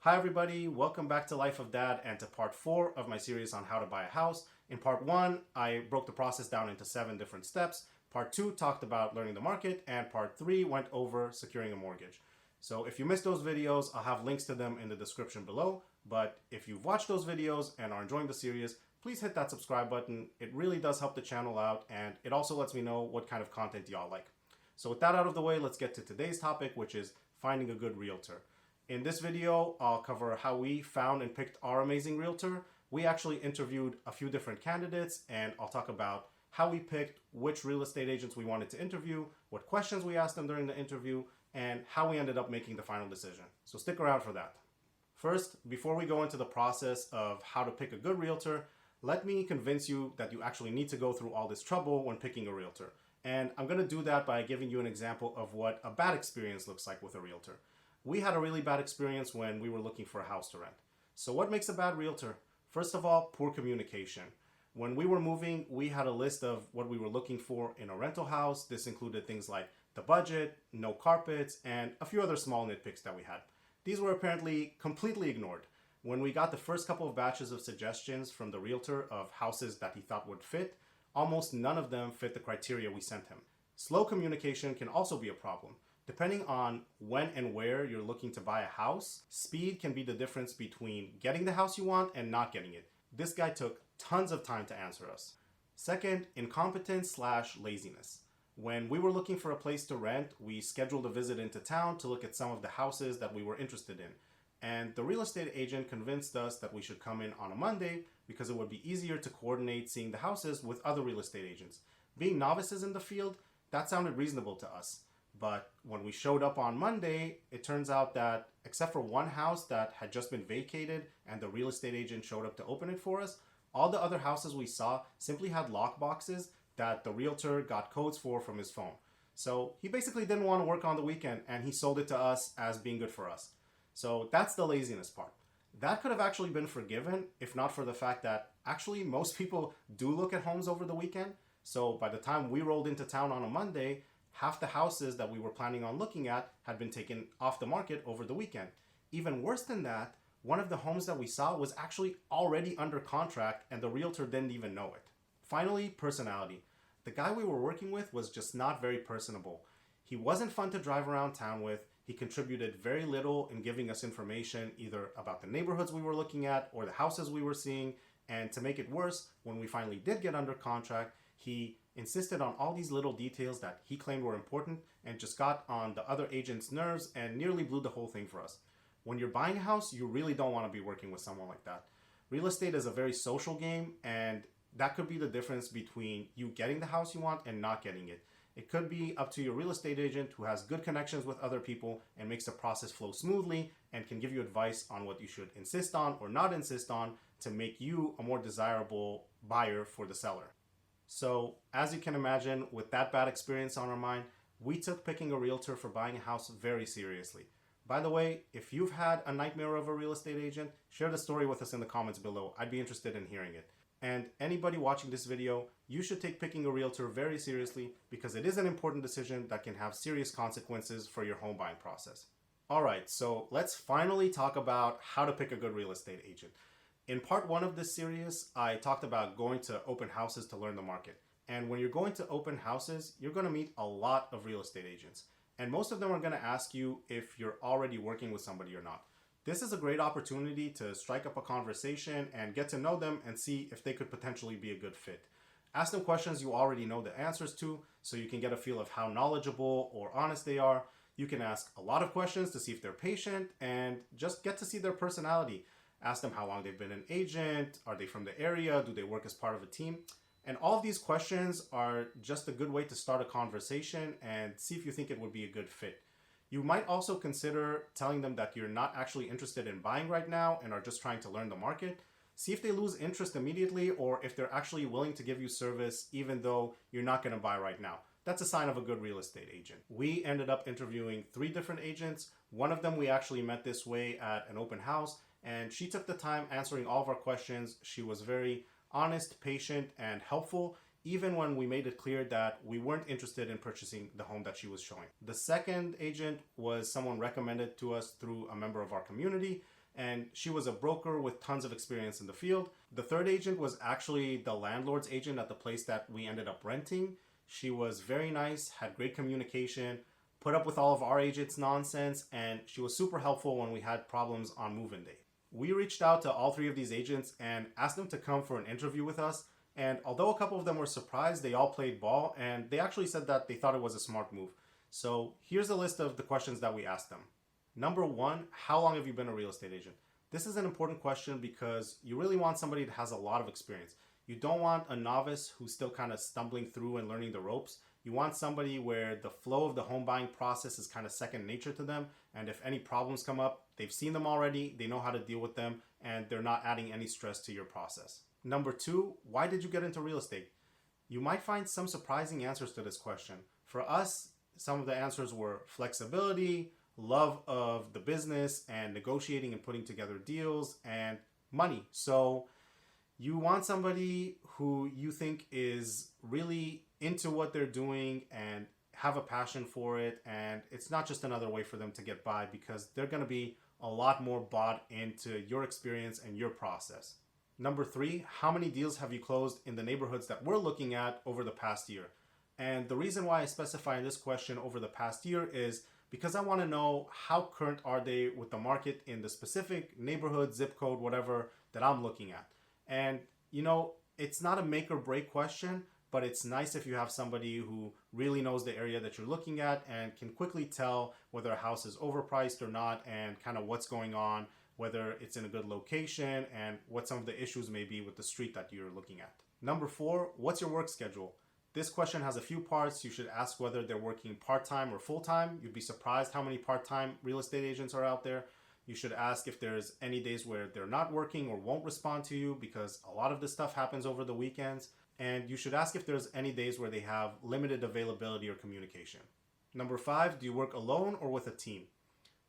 Hi everybody, welcome back to Life of Dad and to part 4 of my series on how to buy a house. In part 1, I broke the process down into 7 different steps. Part 2 talked about learning the market, and part 3 went over securing a mortgage. So if you missed those videos, I'll have links to them in the description below. But if you've watched those videos and are enjoying the series, please hit that subscribe button. It really does help the channel out, and it also lets me know what kind of content y'all like. So with that out of the way, let's get to today's topic, which is finding a good realtor. In this video, I'll cover how we found and picked our amazing realtor. We actually interviewed a few different candidates, and I'll talk about how we picked which real estate agents we wanted to interview, what questions we asked them during the interview, and how we ended up making the final decision. So stick around for that. First, before we go into the process of how to pick a good realtor, let me convince you that you actually need to go through all this trouble when picking a realtor. And I'm going to do that by giving you an example of what a bad experience looks like with a realtor. We had a really bad experience when we were looking for a house to rent. So what makes a bad realtor? First of all, poor communication. When we were moving, we had a list of what we were looking for in a rental house. This included things like the budget, no carpets, and a few other small nitpicks that we had. These were apparently completely ignored. When we got the first couple of batches of suggestions from the realtor of houses that he thought would fit, almost none of them fit the criteria we sent him. Slow communication can also be a problem. Depending on when and where you're looking to buy a house, speed can be the difference between getting the house you want and not getting it. This guy took tons of time to answer us. Second, incompetence/laziness. When we were looking for a place to rent, we scheduled a visit into town to look at some of the houses that we were interested in. And the real estate agent convinced us that we should come in on a Monday because it would be easier to coordinate seeing the houses with other real estate agents. Being novices in the field, that sounded reasonable to us. But when we showed up on Monday, it turns out that except for one house that had just been vacated and the real estate agent showed up to open it for us, all the other houses we saw simply had lock boxes that the realtor got codes for from his phone. So he basically didn't want to work on the weekend, and he sold it to us as being good for us. So that's the laziness part. That could have actually been forgiven if not for the fact that actually most people do look at homes over the weekend. So by the time we rolled into town on a Monday, half the houses that we were planning on looking at had been taken off the market over the weekend. Even worse than that, one of the homes that we saw was actually already under contract and the realtor didn't even know it. Finally, personality. The guy we were working with was just not very personable. He wasn't fun to drive around town with. He contributed very little in giving us information either about the neighborhoods we were looking at or the houses we were seeing. And to make it worse, when we finally did get under contract, he insisted on all these little details that he claimed were important and just got on the other agent's nerves and nearly blew the whole thing for us. When you're buying a house, you really don't want to be working with someone like that. Real estate is a very social game, and that could be the difference between you getting the house you want and not getting it. It could be up to your real estate agent who has good connections with other people and makes the process flow smoothly and can give you advice on what you should insist on or not insist on to make you a more desirable buyer for the seller. So, as you can imagine, with that bad experience on our mind, we took picking a realtor for buying a house very seriously. By the way, if you've had a nightmare of a real estate agent, share the story with us in the comments below. I'd be interested in hearing it. And anybody watching this video, you should take picking a realtor very seriously because it is an important decision that can have serious consequences for your home buying process. Alright, so let's finally talk about how to pick a good real estate agent. In part 1 of this series, I talked about going to open houses to learn the market. And when you're going to open houses, you're going to meet a lot of real estate agents. And most of them are going to ask you if you're already working with somebody or not. This is a great opportunity to strike up a conversation and get to know them and see if they could potentially be a good fit. Ask them questions you already know the answers to so you can get a feel of how knowledgeable or honest they are. You can ask a lot of questions to see if they're patient and just get to see their personality. Ask them how long they've been an agent, are they from the area, do they work as part of a team? And all of these questions are just a good way to start a conversation and see if you think it would be a good fit. You might also consider telling them that you're not actually interested in buying right now and are just trying to learn the market. See if they lose interest immediately or if they're actually willing to give you service even though you're not going to buy right now. That's a sign of a good real estate agent. We ended up interviewing 3 different agents. One of them we actually met this way at an open house, and she took the time answering all of our questions. She was very honest, patient, and helpful, even when we made it clear that we weren't interested in purchasing the home that she was showing. The second agent was someone recommended to us through a member of our community. and she was a broker with tons of experience in the field. The third agent was actually the landlord's agent at the place that we ended up renting. She was very nice, had great communication, put up with all of our agents' nonsense, and she was super helpful when we had problems on move-in day. We reached out to all three of these agents and asked them to come for an interview with us. And although a couple of them were surprised, they all played ball and they actually said that they thought it was a smart move. So here's a list of the questions that we asked them. Number one, how long have you been a real estate agent? This is an important question because you really want somebody that has a lot of experience. You don't want a novice who's still kind of stumbling through and learning the ropes. You want somebody where the flow of the home buying process is kind of second nature to them. And if any problems come up, they've seen them already, they know how to deal with them, and they're not adding any stress to your process. Number two, why did you get into real estate? You might find some surprising answers to this question. For us, some of the answers were flexibility, love of the business, and negotiating and putting together deals, and money. So you want somebody who you think is really into what they're doing and have a passion for it, and it's not just another way for them to get by, because they're going to be a lot more bought into your experience and your process. Number three, how many deals have you closed in the neighborhoods that we're looking at over the past year? And the reason why I specify in this question over the past year is because I want to know how current are they with the market in the specific neighborhood, zip code, whatever that I'm looking at. And it's not a make or break question, but it's nice if you have somebody who really knows the area that you're looking at and can quickly tell whether a house is overpriced or not, and kind of what's going on, whether it's in a good location, and what some of the issues may be with the street that you're looking at. Number four, what's your work schedule? This question has a few parts. You should ask whether they're working part-time or full-time. You'd be surprised how many part-time real estate agents are out there. You should ask if there's any days where they're not working or won't respond to you, because a lot of this stuff happens over the weekends. And you should ask if there's any days where they have limited availability or communication. Number five, do you work alone or with a team?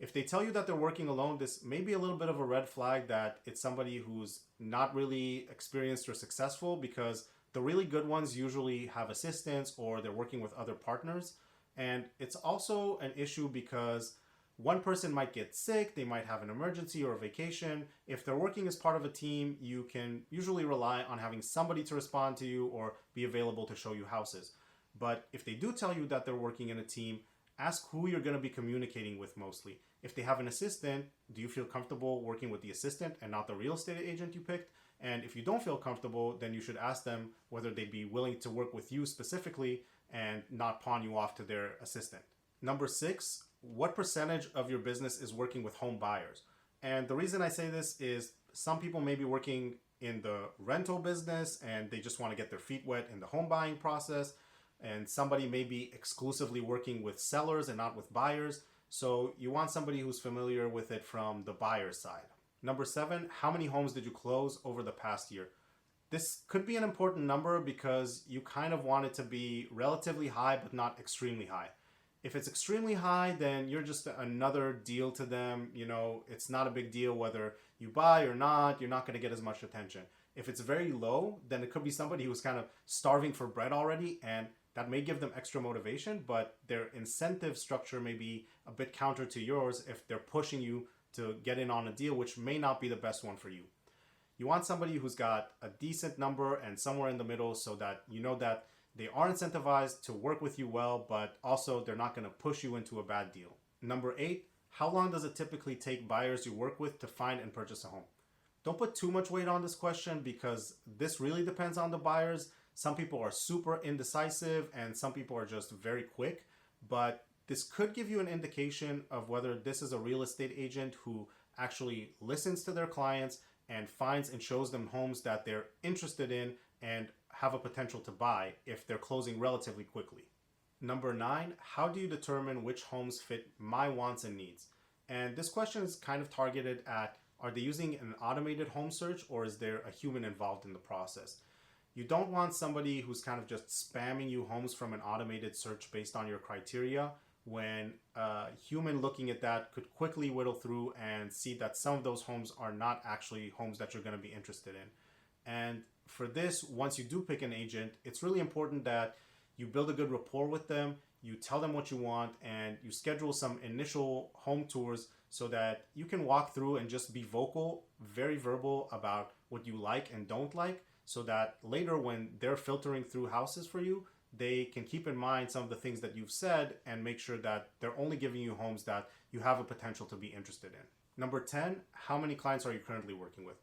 If they tell you that they're working alone, this may be a little bit of a red flag that it's somebody who's not really experienced or successful, because the really good ones usually have assistants or they're working with other partners. And it's also an issue because one person might get sick, they might have an emergency or a vacation. If they're working as part of a team, you can usually rely on having somebody to respond to you or be available to show you houses. But if they do tell you that they're working in a team, ask who you're going to be communicating with mostly. If they have an assistant, do you feel comfortable working with the assistant and not the real estate agent you picked? And if you don't feel comfortable, then you should ask them whether they'd be willing to work with you specifically and not pawn you off to their assistant. Number six, what percentage of your business is working with home buyers? And the reason I say this is some people may be working in the rental business and they just want to get their feet wet in the home buying process. And somebody may be exclusively working with sellers and not with buyers. So you want somebody who's familiar with it from the buyer's side. Number seven, how many homes did you close over the past year? This could be an important number because you kind of want it to be relatively high, but not extremely high. If it's extremely high, then you're just another deal to them. It's not a big deal whether you buy or not. You're not going to get as much attention. If it's very low, then it could be somebody who's kind of starving for bread already, and that may give them extra motivation, but their incentive structure may be a bit counter to yours if they're pushing you to get in on a deal, which may not be the best one for you. You want somebody who's got a decent number and somewhere in the middle, so that you know that they are incentivized to work with you well, but also they're not going to push you into a bad deal. Number eight, how long does it typically take buyers you work with to find and purchase a home? Don't put too much weight on this question because this really depends on the buyers. Some people are super indecisive and some people are just very quick, but this could give you an indication of whether this is a real estate agent who actually listens to their clients and finds and shows them homes that they're interested in and have a potential to buy if they're closing relatively quickly. Number nine, how do you determine which homes fit my wants and needs? And this question is kind of targeted at, are they using an automated home search or is there a human involved in the process? You don't want somebody who's kind of just spamming you homes from an automated search based on your criteria, when a human looking at that could quickly whittle through and see that some of those homes are not actually homes that you're going to be interested in. And for this, once you do pick an agent, it's really important that you build a good rapport with them, you tell them what you want, and you schedule some initial home tours so that you can walk through and just be vocal, very verbal about what you like and don't like, so that later when they're filtering through houses for you, they can keep in mind some of the things that you've said and make sure that they're only giving you homes that you have a potential to be interested in. Number 10, how many clients are you currently working with?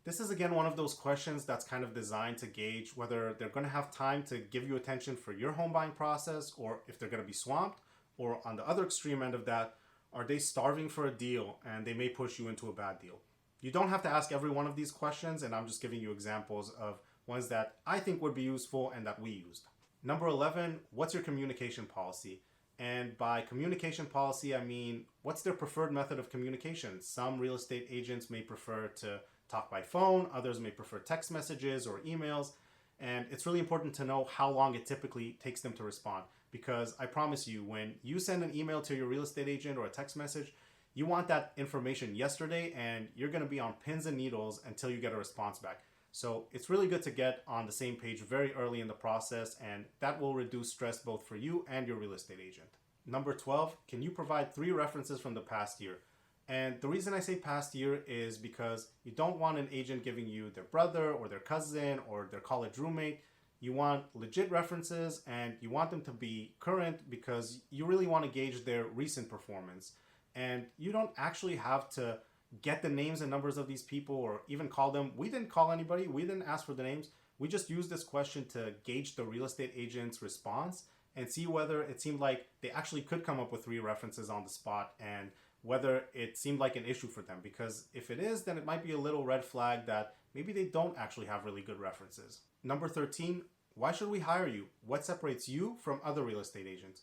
This is again one of those questions that's kind of designed to gauge whether they're going to have time to give you attention for your home buying process, or if they're going to be swamped, or on the other extreme end of that, are they starving for a deal and they may push you into a bad deal? You don't have to ask every one of these questions, and I'm just giving you examples of ones that I think would be useful and that we used. Number 11, what's your communication policy? And by communication policy, I mean, what's their preferred method of communication? Some real estate agents may prefer to talk by phone, others may prefer text messages or emails. And it's really important to know how long it typically takes them to respond. Because I promise you, when you send an email to your real estate agent or a text message, you want that information yesterday, and you're going to be on pins and needles until you get a response back. So it's really good to get on the same page very early in the process, and that will reduce stress both for you and your real estate agent. Number 12, can you provide 3 references from the past year? And the reason I say past year is because you don't want an agent giving you their brother or their cousin or their college roommate. You want legit references, and you want them to be current because you really want to gauge their recent performance. And you don't actually have to get the names and numbers of these people or even call them. We didn't call anybody. We didn't ask for the names. We just used this question to gauge the real estate agent's response and see whether it seemed like they actually could come up with 3 references on the spot, and whether it seemed like an issue for them. Because if it is, then it might be a little red flag that maybe they don't actually have really good references. Number 13, why should we hire you? What separates you from other real estate agents?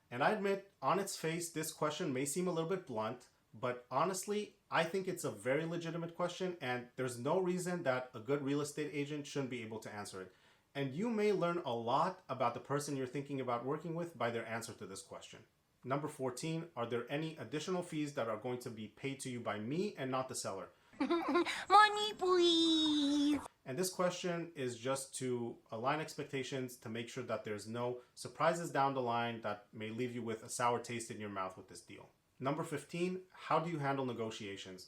And I admit, on its face, this question may seem a little bit blunt, but honestly, I think it's a very legitimate question, and there's no reason that a good real estate agent shouldn't be able to answer it. And you may learn a lot about the person you're thinking about working with by their answer to this question. Number 14, are there any additional fees that are going to be paid to you by me and not the seller? Money, please. And this question is just to align expectations to make sure that there's no surprises down the line that may leave you with a sour taste in your mouth with this deal. Number 15, how do you handle negotiations?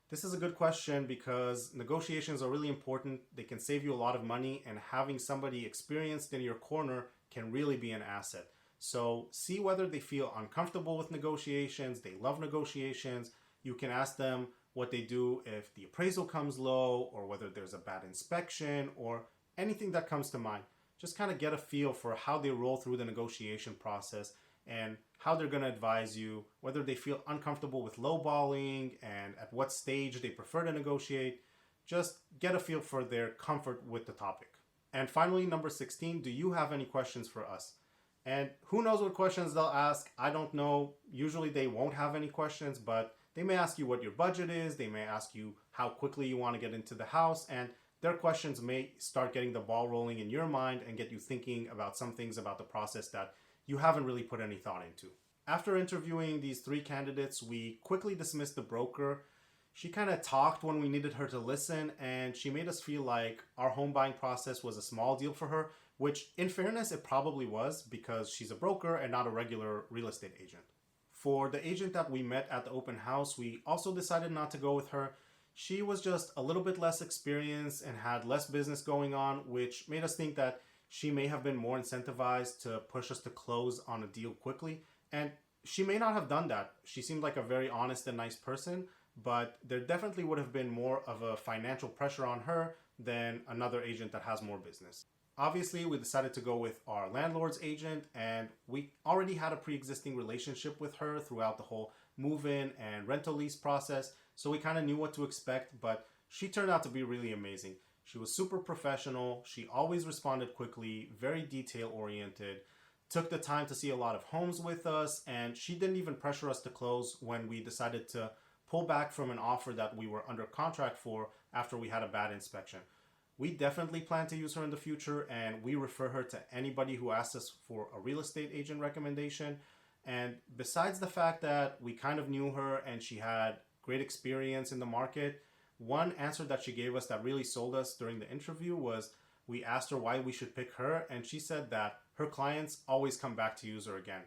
This is a good question because negotiations are really important. They can save you a lot of money, and having somebody experienced in your corner can really be an asset. So see whether they feel uncomfortable with negotiations, they love negotiations. You can ask them what they do if the appraisal comes low, or whether there's a bad inspection, or anything that comes to mind. Just kind of get a feel for how they roll through the negotiation process and how they're going to advise you, whether they feel uncomfortable with lowballing and at what stage they prefer to negotiate. Just get a feel for their comfort with the topic. And finally, number 16, do you have any questions for us? And who knows what questions they'll ask? I don't know. Usually they won't have any questions, but they may ask you what your budget is. They may ask you how quickly you want to get into the house, and their questions may start getting the ball rolling in your mind and get you thinking about some things about the process that you haven't really put any thought into. After interviewing these 3 candidates, we quickly dismissed the broker. She kind of talked when we needed her to listen, and she made us feel like our home buying process was a small deal for her, which in fairness, it probably was because she's a broker and not a regular real estate agent. For the agent that we met at the open house, we also decided not to go with her. She was just a little bit less experienced and had less business going on, which made us think that she may have been more incentivized to push us to close on a deal quickly. And she may not have done that. She seemed like a very honest and nice person, but there definitely would have been more of a financial pressure on her than another agent that has more business. Obviously, we decided to go with our landlord's agent, and we already had a pre-existing relationship with her throughout the whole move-in and rental lease process, so we kind of knew what to expect, but she turned out to be really amazing. She was super professional. She always responded quickly, very detail-oriented, took the time to see a lot of homes with us, and she didn't even pressure us to close when we decided to pull back from an offer that we were under contract for after we had a bad inspection. We definitely plan to use her in the future, and we refer her to anybody who asks us for a real estate agent recommendation. And besides the fact that we kind of knew her and she had great experience in the market, one answer that she gave us that really sold us during the interview was we asked her why we should pick her, and she said that her clients always come back to use her again.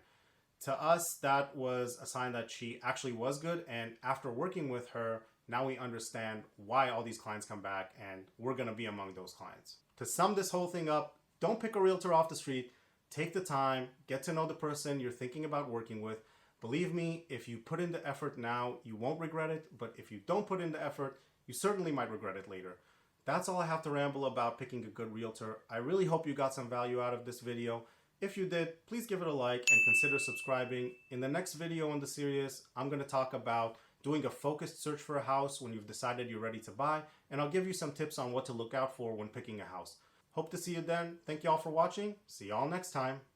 To us, that was a sign that she actually was good. And after working with her, now we understand why all these clients come back, and we're going to be among those clients. To sum this whole thing up, don't pick a realtor off the street. Take the time, get to know the person you're thinking about working with. Believe me, if you put in the effort now, you won't regret it. But if you don't put in the effort, you certainly might regret it later. That's all I have to ramble about picking a good realtor. I really hope you got some value out of this video. If you did, please give it a like and consider subscribing. In the next video in the series, I'm going to talk about doing a focused search for a house when you've decided you're ready to buy, and I'll give you some tips on what to look out for when picking a house. Hope to see you then. Thank you all for watching. See you all next time.